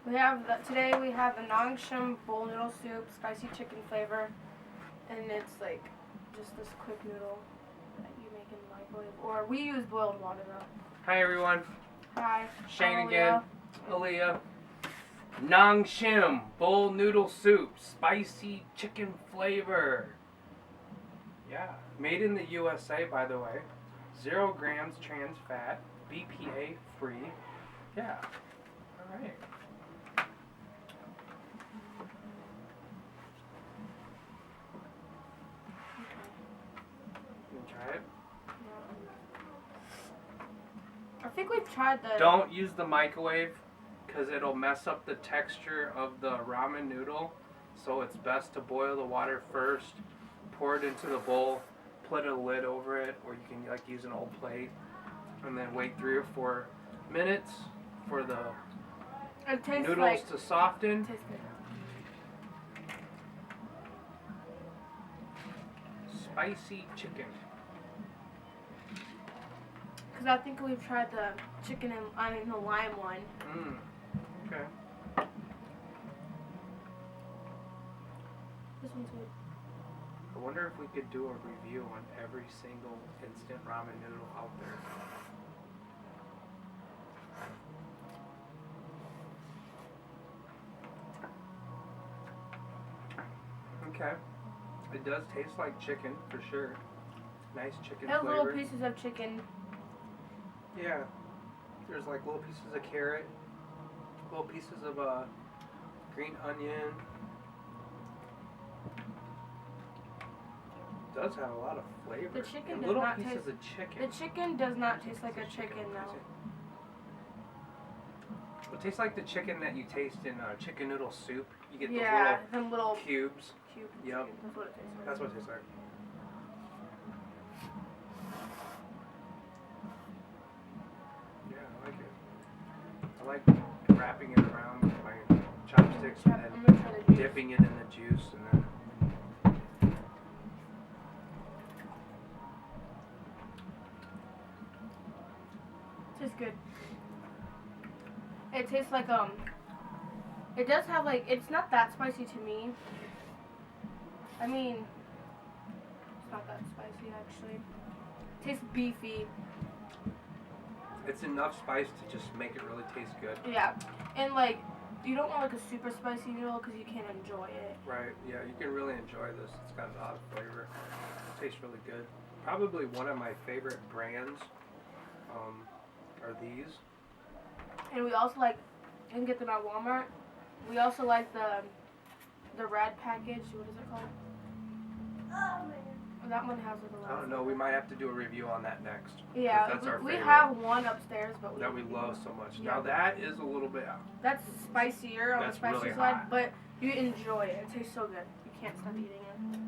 Today we have the Nongshim bowl noodle soup, spicy chicken flavor, and it's like just this quick noodle that you make in the microwave. Or we use boiled water though. Hi everyone. Hi. Shane again. Aaliyah. Nongshim bowl noodle soup, spicy chicken flavor. Yeah, made in the USA, by the way. 0 grams trans fat, BPA free. Yeah. All right. You try it? I think we've tried the... Don't use the microwave because it'll mess up the texture of the ramen noodle. So it's best to boil the water first, pour it into the bowl, put a lid over it, or you can like use an old plate, and then wait 3 or 4 minutes for the noodles to soften. Tastes good. Spicy chicken. Because I think we've tried the chicken and the lime one. Okay. This one's good. I wonder if we could do a review on every single instant ramen noodle out there. Okay. It does taste like chicken, for sure. Nice chicken It has flavor. little pieces of chicken. Yeah. There's like little pieces of carrot, little pieces of green onion. It does have a lot of flavor. The chicken and does little not pieces taste... of chicken. The chicken does not taste like a chicken, though. It tastes like the chicken that you taste in chicken noodle soup. You get the little cubes. Yep. That's what it tastes like. That's what it tastes like. Yeah, I like it. I like wrapping it around with my chopsticks and then dipping it in the juice and then. Tastes good. It tastes like it does have like, it's not that spicy to me. I mean, it's not that spicy actually. It tastes beefy. It's enough spice to just make it really taste good. Yeah, and like, you don't want like a super spicy noodle because you can't enjoy it. Right, yeah, you can really enjoy this. It's got a lot of flavor. It tastes really good. Probably one of my favorite brands are these. And we also like, you can get them at Walmart. We also like the red package. What is it called? That one has like a lot. I don't know. We might have to do a review on that next. Yeah, that's our we favorite. have one upstairs, but that we love so much. Yeah. Now that is a little bit. That's spicier on the spicy really side, hot. but you enjoy it. It tastes so good. You can't stop eating it.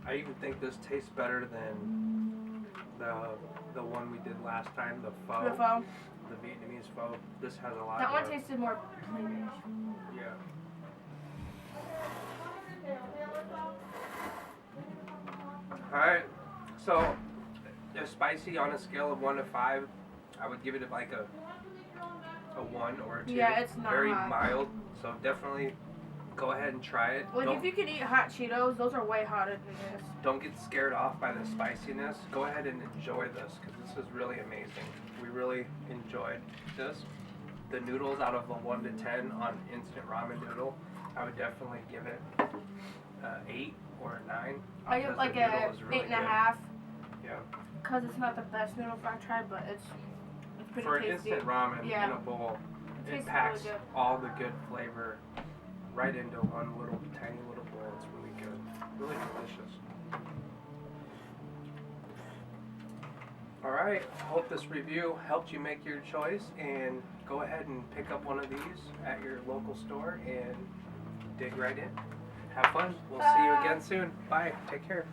I even think this tastes better than the one we did last time, the pho. The pho. The Vietnamese pho. This has a lot. That more. one tasted more plainish. Yeah. Alright, so they're spicy on a scale of 1 to 5. I would give it like a 1 or a 2. Yeah, it's not very hot. mild, so definitely go ahead and try it. Like if you could eat hot Cheetos, those are way hotter than this. Don't get scared off by the spiciness. Go ahead and enjoy this because this is really amazing. We really enjoyed this. The noodles out of a 1 to 10 on instant ramen noodle, I would definitely give it 8 or 9. I give like a really 8.5. Yeah. Cause it's not the best noodle I've tried, but it's pretty For tasty. instant ramen Yeah. in a bowl, it Tastes packs really good. all the good flavor right into one little tiny little bowl. It's really good, really delicious. All right, hope this review helped you make your choice, and go ahead and pick up one of these at your local store and dig right in. Have fun. We'll see you again soon. Bye. Take care.